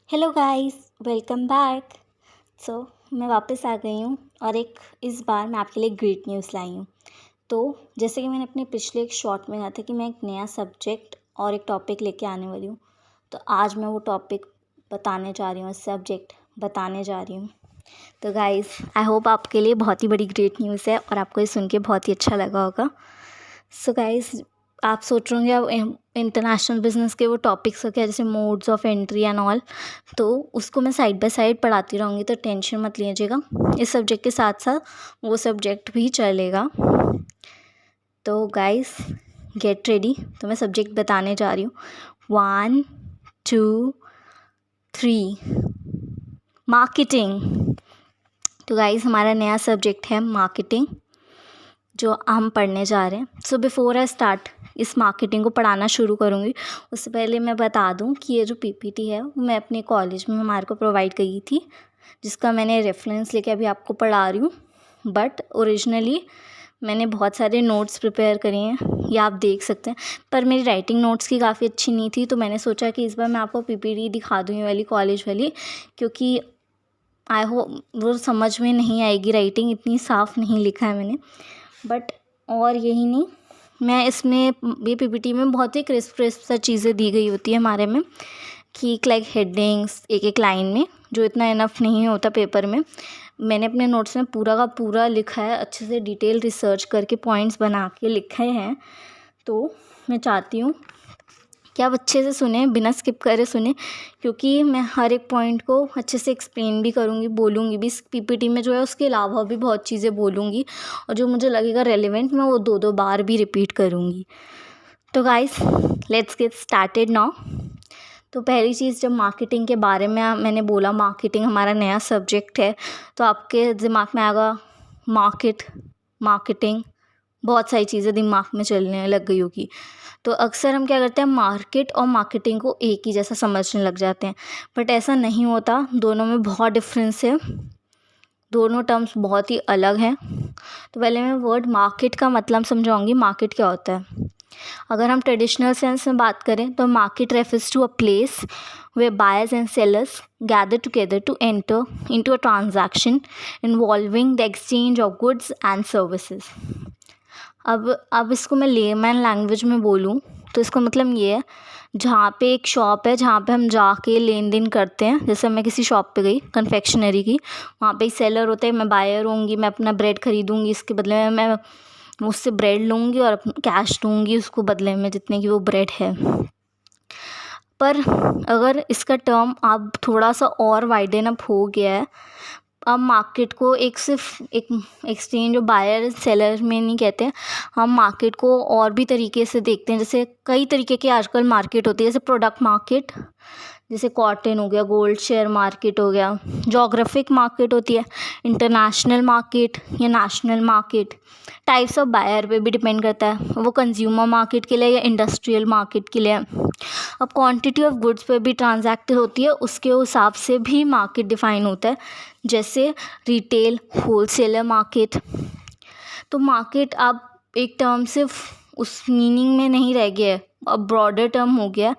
Hello guys, welcome back. So मैं वापस आ गई हूँ और इस बार मैं आपके लिए ग्रेट न्यूज़ लाई हूँ। तो जैसे कि मैंने अपने पिछले एक शॉर्ट में कहा था कि मैं एक नया सब्जेक्ट और एक टॉपिक लेके आने वाली हूँ। तो आज मैं वो टॉपिक बताने जा रही हूँ, सब्जेक्ट बताने जा रही हूँ। तो गाइस, आई होप आपके लिए बहुत ही बड़ी ग्रेट न्यूज़ है और आपको ये सुन के बहुत ही अच्छा लगा होगा। सो गाइस, आप सोच रहे होंगे अब इंटरनेशनल बिजनेस के वो टॉपिक्स हो क्या, जैसे modes of entry and all, तो उसको मैं साइड बाय साइड पढ़ाती रहूँगी, तो टेंशन मत लीजिएगा। इस सब्जेक्ट के साथ साथ वो सब्जेक्ट भी चलेगा। तो गाइस, गेट रेडी। तो मैं सब्जेक्ट बताने जा रही हूँ। 1 2 3 मार्केटिंग। तो गाइस, हमारा नया सब्जेक्ट है मार्केटिंग, जो हम पढ़ने जा रहे हैं। सो बिफोर आई स्टार्ट इस मार्केटिंग को पढ़ाना शुरू करूँगी, उससे पहले मैं बता दूँ कि ये जो पीपीटी है वो मैं अपने कॉलेज में हमारे को प्रोवाइड की थी, जिसका मैंने रेफरेंस लेके अभी आपको पढ़ा रही हूँ। बट ओरिजिनली मैंने बहुत सारे नोट्स प्रिपेयर करे हैं, ये आप देख सकते हैं। पर मेरी राइटिंग नोट्स की काफ़ी अच्छी नहीं थी, तो मैंने सोचा कि इस बार मैं आपको पीपीटी दिखा दूँ, ये वाली कॉलेज वाली, क्योंकि आई होप वो समझ में नहीं आएगी, राइटिंग इतनी साफ़ नहीं लिखा है मैंने। बट और यही नहीं, मैं इसमें ये पीपीटी में बहुत ही क्रिस्प सा चीज़ें दी गई होती है हमारे में, कि लाइक हेडिंग्स एक एक लाइन में, जो इतना इनफ नहीं होता पेपर में। मैंने अपने नोट्स में पूरा का पूरा लिखा है, अच्छे से डिटेल रिसर्च करके पॉइंट्स बना के लिखे हैं। तो मैं चाहती हूँ कि आप अच्छे से सुने, बिना स्किप करे सुने, क्योंकि मैं हर एक पॉइंट को अच्छे से एक्सप्लेन भी करूँगी, बोलूँगी भी। इस पीपीटी में जो है उसके अलावा भी बहुत चीज़ें बोलूँगी, और जो मुझे लगेगा रेलेवेंट मैं वो 2-2 बार भी रिपीट करूँगी। तो guys, let's get started now. तो पहली चीज़, जब मार्केटिंग के बारे में मैंने बोला मार्केटिंग हमारा नया सब्जेक्ट है, तो आपके दिमाग में आएगा मार्केटिंग, बहुत सारी चीज़ें दिमाग में चलने लग गई होगी। तो अक्सर हम क्या करते हैं, मार्केट और मार्केटिंग को एक ही जैसा समझने लग जाते हैं, बट ऐसा नहीं होता। दोनों में बहुत डिफरेंस है, दोनों टर्म्स बहुत ही अलग हैं। तो पहले मैं वर्ड मार्केट का मतलब समझाऊंगी, मार्केट क्या होता है। अगर हम ट्रेडिशनल सेंस में बात करें तो market refers to a place where buyers and sellers gather together to enter into a transaction involving the exchange of goods and services. अब इसको मैं लेमैन लैंग्वेज में बोलूँ तो इसका मतलब ये है, जहाँ पे एक शॉप है, जहाँ पे हम जाके लेन देन करते हैं। जैसे मैं किसी शॉप पे गई कन्फेक्शनरी की, वहाँ पे एक सेलर होता है, मैं बायर होंगी, मैं अपना ब्रेड खरीदूँगी, इसके बदले में मैं उससे ब्रेड लूँगी और कैश दूँगी उसको बदले में, जितने की वो ब्रेड है। पर अगर इसका टर्म अब थोड़ा सा और वाइडन अप हो गया है, अब मार्केट को एक सिर्फ एक एक्सचेंज और बायर सेलर में नहीं कहते हैं, हम मार्केट को और भी तरीके से देखते हैं। जैसे कई तरीके की आजकल मार्केट होती है, जैसे प्रोडक्ट मार्केट, जैसे कॉटन हो गया, गोल्ड शेयर मार्केट हो गया, जोग्राफिक मार्केट होती है, इंटरनेशनल मार्केट या national market. Types of buyer पे भी डिपेंड करता है, वो कंज्यूमर मार्केट के लिए या इंडस्ट्रियल मार्केट के लिए। अब क्वांटिटी ऑफ गुड्स पे भी ट्रांजैक्ट होती है, उसके हिसाब से भी मार्केट डिफाइन होता है, जैसे रिटेल, होलसेलर मार्केट। तो मार्केट अब एक टर्म सिर्फ उस मीनिंग में नहीं रह गया है, अब ब्रॉडर टर्म हो गया।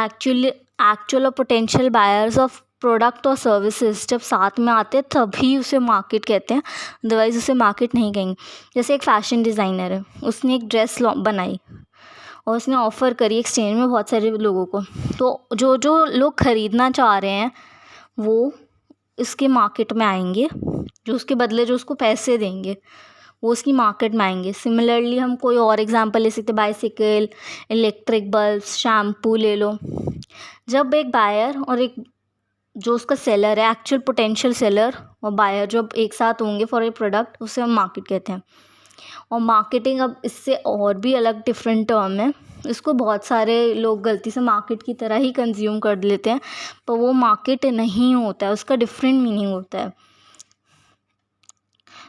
एक्चुअल और पोटेंशियल बायर्स ऑफ प्रोडक्ट और सर्विसेज जब साथ में आते हैं तभी उसे मार्केट कहते हैं, अदरवाइज उसे मार्केट नहीं कहेंगे। जैसे एक फैशन डिज़ाइनर है, उसने एक ड्रेस बनाई और उसने ऑफ़र करी एक्सचेंज में बहुत सारे लोगों को, तो जो जो लोग ख़रीदना चाह रहे हैं वो इसके मार्केट में आएंगे, जो उसके बदले जो उसको पैसे देंगे वो उसकी मार्केट में आएंगे। सिमिलरली हम कोई और एग्जांपल ले सकते, बाइसिकल, इलेक्ट्रिक बल्ब, शैम्पू ले लो। जब एक बायर और एक जो उसका सेलर है, एक्चुअल पोटेंशियल सेलर और बायर जब एक साथ होंगे फॉर ए प्रोडक्ट, उसे हम मार्केट कहते हैं। और मार्केटिंग अब इससे और भी अलग डिफरेंट टर्म है, इसको बहुत सारे लोग गलती से मार्केट की तरह ही कंज्यूम कर लेते हैं, पर वो मार्केट नहीं होता है, उसका डिफरेंट मीनिंग होता है।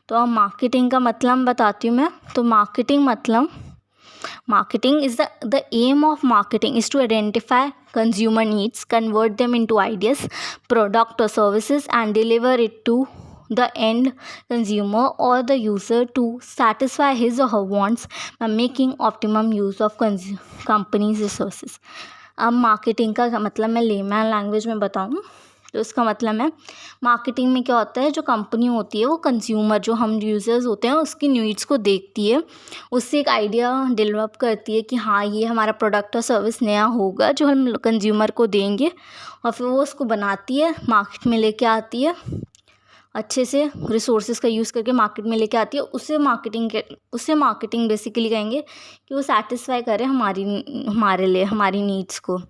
तो अब मार्केटिंग का मतलब बताती हूँ मैं। तो marketing is the aim of marketing is to identify consumer needs, convert them into ideas, product और services and deliver it to the end consumer or the user to satisfy his or her wants by making optimum use of company's resources. अब marketing का मतलब मैं layman language में बताऊँ तो इसका मतलब है, मार्केटिंग में क्या होता है, जो कंपनी होती है वो कंज्यूमर, जो हम यूज़र्स होते हैं, उसकी नीड्स को देखती है, उससे एक आइडिया डेवलप करती है कि हाँ ये हमारा प्रोडक्ट और सर्विस नया होगा जो हम कंज्यूमर को देंगे, और फिर वो उसको बनाती है, मार्केट में लेके आती है, अच्छे से रिसोर्सेज का यूज़ करके मार्केट में लेके आती है। उससे मार्केटिंग बेसिकली कहेंगे कि वो सेटिस्फाई करे हमारे लिए हमारी नीड्स को।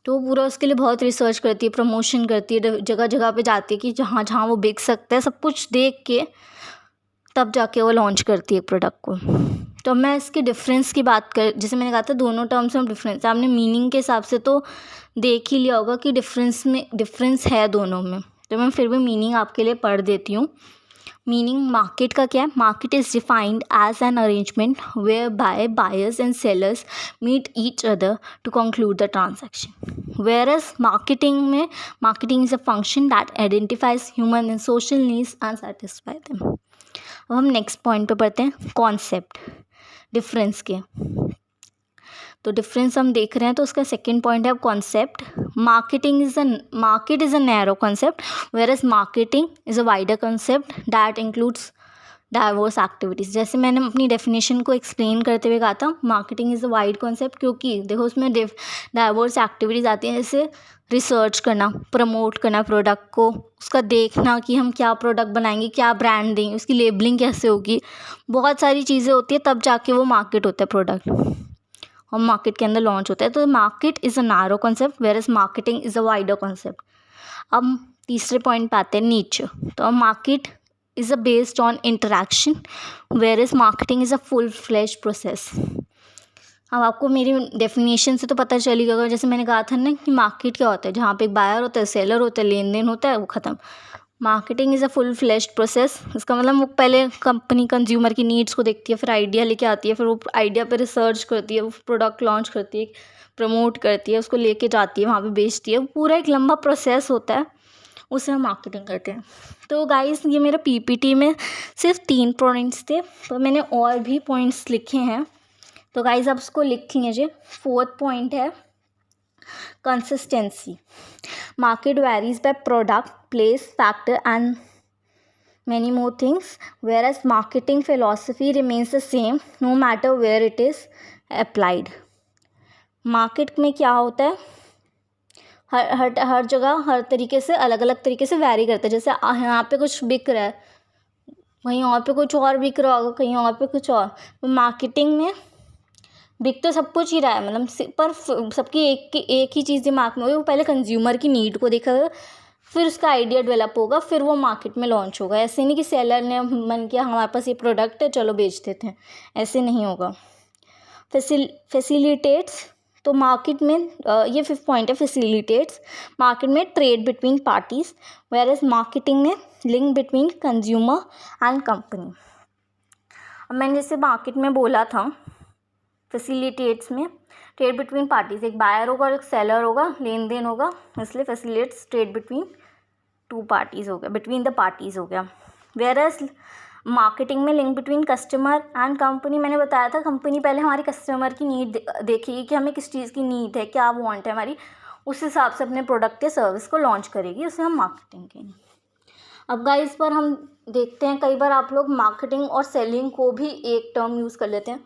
तो वो पूरा उसके लिए बहुत रिसर्च करती है, प्रमोशन करती है, जगह जगह पे जाती है कि जहाँ जहाँ वो बिक सकता है, सब कुछ देख के तब जाके वो लॉन्च करती है प्रोडक्ट को। तो मैं इसके डिफरेंस की बात जैसे मैंने कहा था दोनों टर्म्स में डिफरेंस, आपने मीनिंग के हिसाब से तो देख ही लिया होगा कि डिफरेंस है दोनों में, तो मैं फिर भी मीनिंग आपके लिए पढ़ देती हूँ। मीनिंग मार्केट का क्या है, market is defined as an arrangement where by buyers and sellers meet each other to conclude the transaction. Where as marketing is a function that identifies human and social needs and satisfy them. अब हम next point पे पढ़ते हैं, concept difference के। तो difference हम देख रहे हैं, तो उसका सेकंड पॉइंट है concept. Market is a narrow concept where as marketing is a wider concept that includes diverse activities. जैसे मैंने अपनी डेफिनेशन को एक्सप्लेन करते हुए कहा था, marketing is a wide concept, क्योंकि देखो उसमें डाइवर्स एक्टिविटीज़ आती हैं, जैसे रिसर्च करना, प्रमोट करना प्रोडक्ट को, उसका देखना कि हम क्या प्रोडक्ट बनाएंगे, क्या ब्रांड देंगे, उसकी लेबलिंग कैसे होगी, बहुत सारी चीज़ें होती है, तब जाके वो मार्केट होता है प्रोडक्ट और मार्केट के अंदर लॉन्च होता है। तो market is a narrow concept where as marketing is a wider concept. अब तीसरे पॉइंट पे आते हैं, नीचे। तो market is a based on interaction where as marketing is a full flesh process. अब आपको मेरी डेफिनेशन से तो पता चल ही गया, जैसे मैंने कहा था ना कि मार्केट क्या होता है, जहाँ पे एक बायर होता है, सेलर होता है, लेन देन होता है, वो ख़त्म। Marketing is a full fleshed process. इसका मतलब वो पहले कंपनी कंज्यूमर की नीड्स को देखती है, फिर आइडिया लेके आती है, फिर वो आइडिया पे रिसर्च करती है, वो प्रोडक्ट लॉन्च करती है, प्रमोट करती है, उसको लेके जाती है, वहाँ पे बेचती है, वो पूरा एक लंबा प्रोसेस होता है, उसे हम मार्केटिंग करते हैं। तो गाइस ये मेरा पीपीटी में सिर्फ 3 पॉइंट्स थे, तो मैंने और भी पॉइंट्स लिखे हैं, तो गाइस आप उसको लिख लीजिए। 4th पॉइंट है consistency. Market varies by product, place, factor and many more things, whereas marketing philosophy remains the same no matter where it is applied. Market में क्या होता है, हर जगह हर तरीके से अलग अलग तरीके से वैरी करता है। जैसे यहाँ पे कुछ बिक रहा है, कहीं और पे कुछ और बिक रहा होगा, कहीं और पे कुछ और। तो मार्केटिंग में बिक तो सब कुछ ही रहा है, मतलब पर सबकी एक ही चीज़ दिमाग में होगी, वो पहले कंज्यूमर की नीड को देखेगा, फिर उसका आइडिया डेवलप होगा, फिर वो मार्केट में लॉन्च होगा। ऐसे नहीं कि सेलर ने मन किया हमारे पास ये प्रोडक्ट है चलो बेच देते हैं, ऐसे नहीं होगा। फैसिलिटेट्स, तो मार्केट में ये 5th पॉइंट है, फैसिलिटेट्स मार्केट में trade between parties, whereas as marketing में link between consumer and company. अब मैंने जैसे मार्केट में बोला था, फैसिलिटेट्स में ट्रेड बिटवीन पार्टीज, एक बायर होगा और एक सेलर होगा, लेन देन होगा, इसलिए फैसिलिटेट्स ट्रेड बिटवीन 2 पार्टीज हो गया, बिटवीन द पार्टीज हो गया। वेयर एज मार्केटिंग में link between customer and company, मैंने बताया था कंपनी पहले हमारी कस्टमर की नीड देखेगी कि हमें किस चीज़ की नीड है, क्या वांट है हमारी, उस हिसाब से अपने प्रोडक्ट या सर्विस को लॉन्च करेगी, उसे हम मार्केटिंग कहेंगे। अब गाइस पर हम देखते हैं कई बार आप लोग मार्केटिंग और सेलिंग को भी एक टर्म यूज़ कर लेते हैं।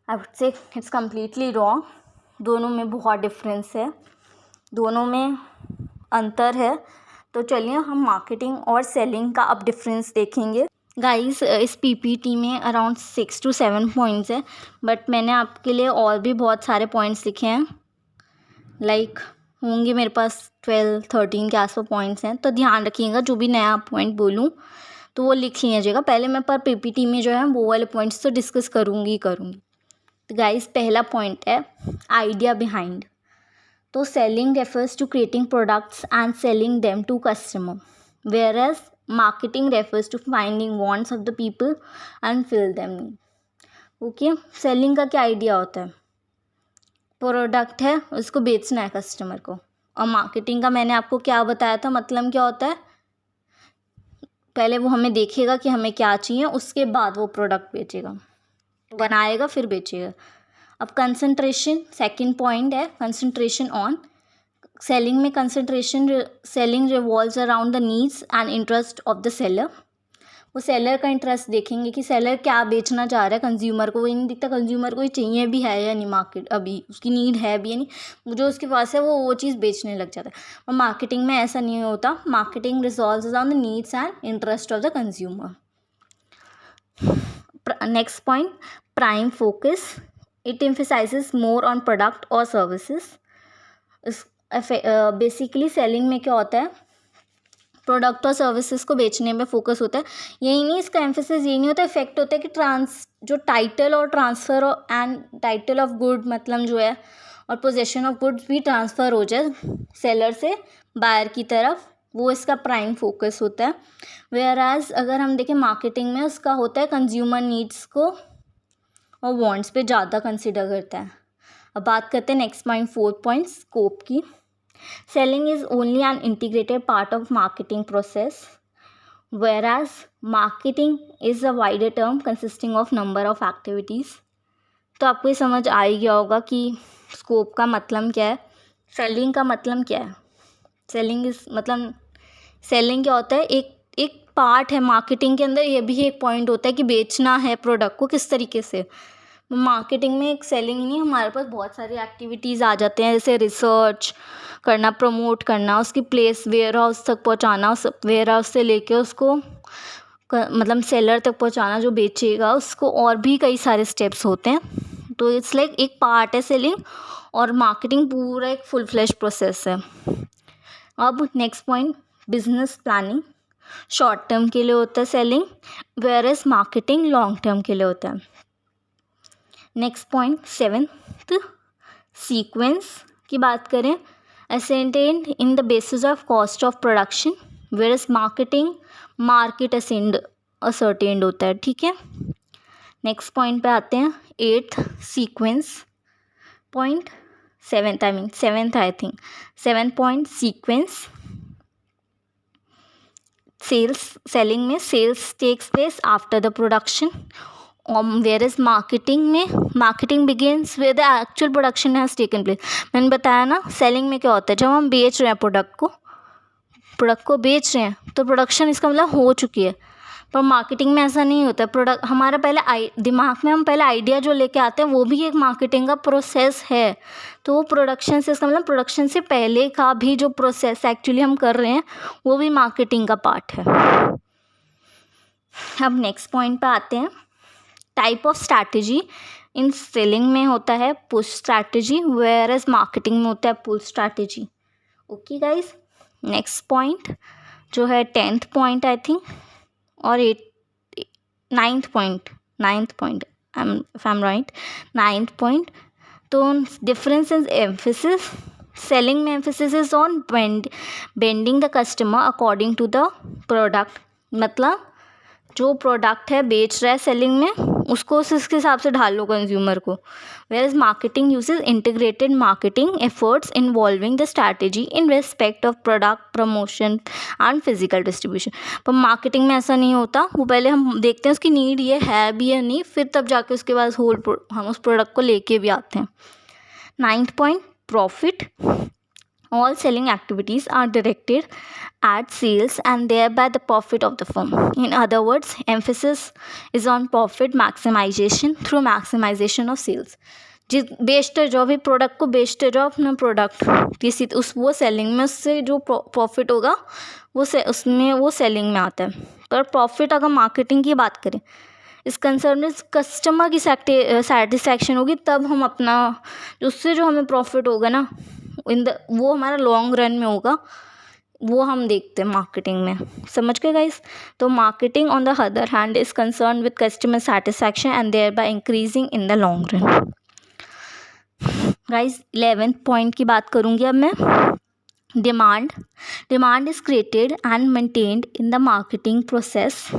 I would say it's completely wrong. दोनों में बहुत डिफरेंस है, दोनों में अंतर है। तो चलिए हम मार्केटिंग और सेलिंग का अब डिफरेंस देखेंगे। गाइस इस पीपीटी में अराउंड 6 to 7 पॉइंट्स है, बट मैंने आपके लिए और भी बहुत सारे पॉइंट्स लिखे हैं, लाइक होंगे मेरे पास 12-13 के आसपास पॉइंट्स हैं। तो ध्यान रखिएगा, जो भी नया पॉइंट बोलूँ तो वो लिख लीजिएगा। पहले मैं पर पीपीटी में जो है वो वाले पॉइंट्स तो डिस्कस करूँगी। तो गाइस पहला पॉइंट है आइडिया बिहाइंड। तो selling refers to creating products and selling them to customer, where as marketing refers to finding wants of the people and fill them need. Okay, selling का क्या idea होता है, product है उसको बेचना है कस्टमर को, और मार्केटिंग का मैंने आपको क्या बताया था, मतलब क्या होता है, पहले वो हमें देखेगा कि हमें क्या चाहिए, उसके बाद वो प्रोडक्ट बेचेगा, बनाएगा फिर बेचेगा। अब कंसंट्रेशन सेकंड पॉइंट है, कंसंट्रेशन ऑन सेलिंग में concentration, selling revolves around the needs and interest of the seller. वो सेलर का इंटरेस्ट देखेंगे कि सेलर क्या बेचना चाह रहा है कंज्यूमर को, वो नहीं दिखता कंज्यूमर को ये चाहिए भी है या नहीं, मार्केट अभी उसकी नीड है भी या नहीं, जो उसके पास है वो चीज़ बेचने लग जाता है। और मार्केटिंग में ऐसा नहीं होता, marketing resolves on the needs and interest of the consumer. Next point, prime focus, it emphasises more on product और सर्विसेज। बेसिकली सेलिंग में क्या होता है, प्रोडक्ट और सर्विसेज को बेचने में फोकस होता है। यही नहीं, इसका एम्फेसिस यही नहीं होता, इफेक्ट होता है कि जो टाइटल और transfer and title of good मतलब जो है और पोजेशन ऑफ गुड्स भी ट्रांसफ़र हो जाए सेलर से बायर की तरफ, वो इसका प्राइम फोकस होता है। वेयर एज अगर हम देखें मार्केटिंग में उसका होता है कंज्यूमर नीड्स को और वांट्स पे ज़्यादा कंसिडर करता है। अब बात करते हैं next point, fourth point, scope की। Selling is only an integrated part of marketing process, whereas marketing is a wider term consisting of number of activities. तो आपको ये समझ आ ही गया होगा कि स्कोप का मतलब क्या है, सेलिंग का मतलब क्या है। सेलिंग क्या होता है, एक पार्ट है मार्केटिंग के अंदर, ये भी एक पॉइंट होता है कि बेचना है प्रोडक्ट को किस तरीके से। मार्केटिंग में एक सेलिंग नहीं, हमारे पास बहुत सारी एक्टिविटीज़ आ जाते हैं, जैसे रिसर्च करना, प्रमोट करना, उसकी प्लेस वेयर हाउस तक पहुंचाना, वेयर हाउस से लेके उसको मतलब सेलर तक पहुंचाना जो बेचेगा उसको, और भी कई सारे स्टेप्स होते हैं। तो इट्स लाइक एक पार्ट है सेलिंग, और मार्केटिंग पूरा एक फुल फ्लैश प्रोसेस है। अब next point, business planning short term के लिए होता है selling, where as marketing long term के लिए होता है। नेक्स्ट पॉइंट, सेवेंथ, सीक्वेंस की बात करें, ascertained in the basis of cost of production, whereas market ascertained होता है, ठीक है। नेक्स्ट पॉइंट पे आते हैं, eighth, sequence point, seventh point, sequence. Selling में sales takes place after the production, whereas marketing begins with the actual production has taken place. मैंने बताया ना, सेलिंग में क्या होता है, जब हम बेच रहे हैं प्रोडक्ट को बेच रहे हैं तो प्रोडक्शन इसका मतलब हो चुकी है। पर मार्केटिंग में ऐसा नहीं होता, प्रोडक्ट हमारा पहले दिमाग में हम पहले आइडिया जो लेके आते हैं वो भी एक मार्केटिंग का प्रोसेस है। तो वो प्रोडक्शन से, इसका मतलब प्रोडक्शन से पहले का भी जो प्रोसेस एक्चुअली हम कर रहे हैं वो भी मार्केटिंग का पार्ट है। अब नेक्स्ट पॉइंट पे आते हैं, type of strategy. In selling में होता है push strategy, whereas as marketing में होता है pull strategy. Okay guys, next point जो है 10th पॉइंट आई थिंक, और 9th point, if I am right, 9th point. तो डिफरेंस इन एम्फेसिस, सेलिंग में emphasis is on bending the customer according to the product, मतलब जो product है बेच रहा है सेलिंग में उसको उसके हिसाब से ढाल लो कंज्यूमर को। Where is marketing uses integrated marketing efforts involving the strategy in respect of product promotion and physical distribution. पर मार्केटिंग में ऐसा नहीं होता, वो पहले हम देखते हैं उसकी नीड ये है भी या नहीं, फिर तब जाके उसके बाद हम उस प्रोडक्ट को लेके भी आते हैं। 9th point, profit. All selling activities are directed at sales and thereby the profit of the firm. In other words, emphasis is on profit maximization through maximization of sales. बेचते जाओ भी प्रोडक्ट को, बेचते जाओ अपना प्रोडक्ट किसी वो selling में, उससे जो प्रॉफिट होगा वो सेलिंग में आता है। पर प्रॉफिट अगर मार्केटिंग की बात करें, इस कंसर्न में कस्टमर की सेटिस्फैक्शन होगी, तब हम अपना उससे जो हमें प्रॉफिट होगा ना वो हमारा लॉन्ग रन में होगा, वो हम देखते हैं मार्केटिंग में। समझ गए गाइस। तो marketing on the other hand is concern with customer satisfaction and there by increasing in the long run. Guys 11th point की बात करूँगी अब मैं, demand is created and maintained in the marketing process,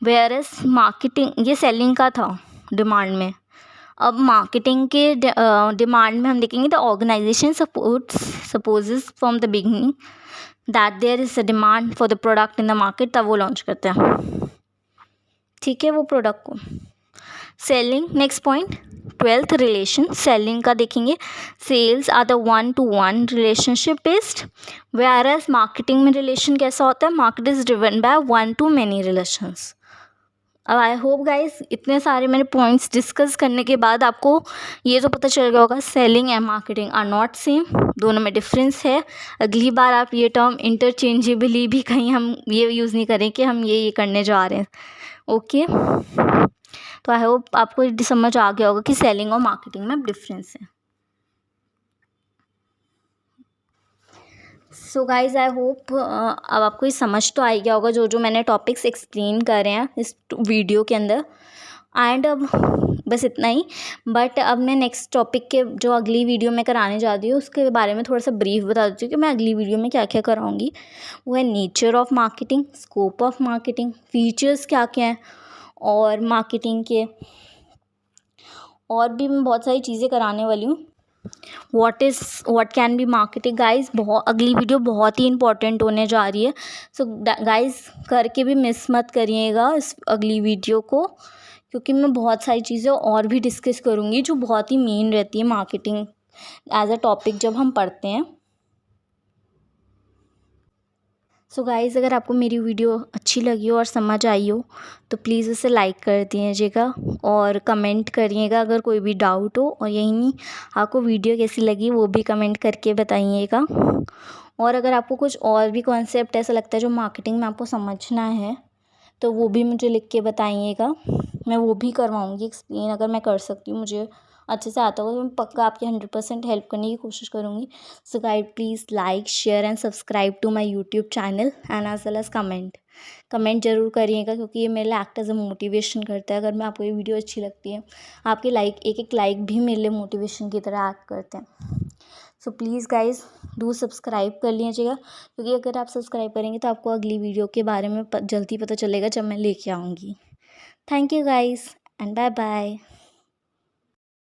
where as marketing, ये selling का था demand में। अब मार्केटिंग के डिमांड में हम देखेंगे, the organization supposes from the beginning that there is a demand for the product in the market, तब वो लॉन्च करते हैं, ठीक है, वो प्रोडक्ट को। Selling, next point 12th relation, selling का देखेंगे। Sales are the 1-to-1 relationship based, where as marketing में रिलेशन कैसा होता है, market is driven by 1-to-many relations. अब आई होप गाइस इतने सारे मैंने पॉइंट्स डिस्कस करने के बाद आपको ये तो पता चल गया होगा selling and marketing are not same, दोनों में डिफरेंस है। अगली बार आप ये टर्म इंटरचेंजेबली भी कहीं हम ये यूज़ नहीं करें कि हम ये करने जा रहे हैं। ओके, तो आई होप आपको समझ आ गया होगा कि सेलिंग और मार्केटिंग में डिफरेंस है। सो गाइज आई होप अब आपको ये समझ तो आ गया होगा जो जो मैंने टॉपिक्स एक्सप्लेन कर रहे हैं इस वीडियो के अंदर। एंड अब बस इतना ही, बट अब मैं नेक्स्ट टॉपिक के जो अगली वीडियो में कराने जा रही हूँ उसके बारे में थोड़ा सा ब्रीफ बता देती हूँ कि मैं अगली वीडियो में क्या क्या कराऊँगी। वो है nature of marketing, scope of marketing, features क्या क्या हैं और मार्केटिंग के, और भी मैं बहुत सारी चीज़ें कराने वाली हूँ। What can be marketing guys, अगली वीडियो बहुत ही इंपॉर्टेंट होने जा रही है। सो गाइज करके भी मिस मत करिएगा इस अगली वीडियो को, क्योंकि मैं बहुत सारी चीज़ें और भी डिस्कस करूँगी जो बहुत ही मेन रहती है मार्केटिंग एज अ टॉपिक जब हम पढ़ते हैं। सो गाइज़ अगर आपको मेरी वीडियो अच्छी लगी हो और समझ आई हो तो प्लीज़ उसे लाइक कर दीजिएगा और कमेंट करिएगा अगर कोई भी डाउट हो, और यही नहीं आपको वीडियो कैसी लगी वो भी कमेंट करके बताइएगा। और अगर आपको कुछ और भी कॉन्सेप्ट ऐसा लगता है जो मार्केटिंग में आपको समझना है तो वो भी मुझे लिख के बताइएगा, मैं वो भी करवाऊँगी एक्सप्लेन, अगर मैं कर सकती हूँ, मुझे अच्छे से आता होगा तो मैं पक्का आपकी 100% हेल्प करने की कोशिश करूँगी। So guys please like share and subscribe to my YouTube channel and as well as comment ज़रूर करिएगा, क्योंकि ये मेरे लिए एक्ट एज अ मोटिवेशन करता है। अगर मैं आपको ये वीडियो अच्छी लगती है, आपके लाइक एक लाइक भी मेरे लिए मोटिवेशन की तरह एक्ट करते हैं। So please guys do subscribe कर लीजिएगा, क्योंकि अगर आप सब्सक्राइब करेंगे तो आपको अगली वीडियो के बारे में जल्दी पता चलेगा जब मैं लेके आऊँगी। Thank you guys and bye bye.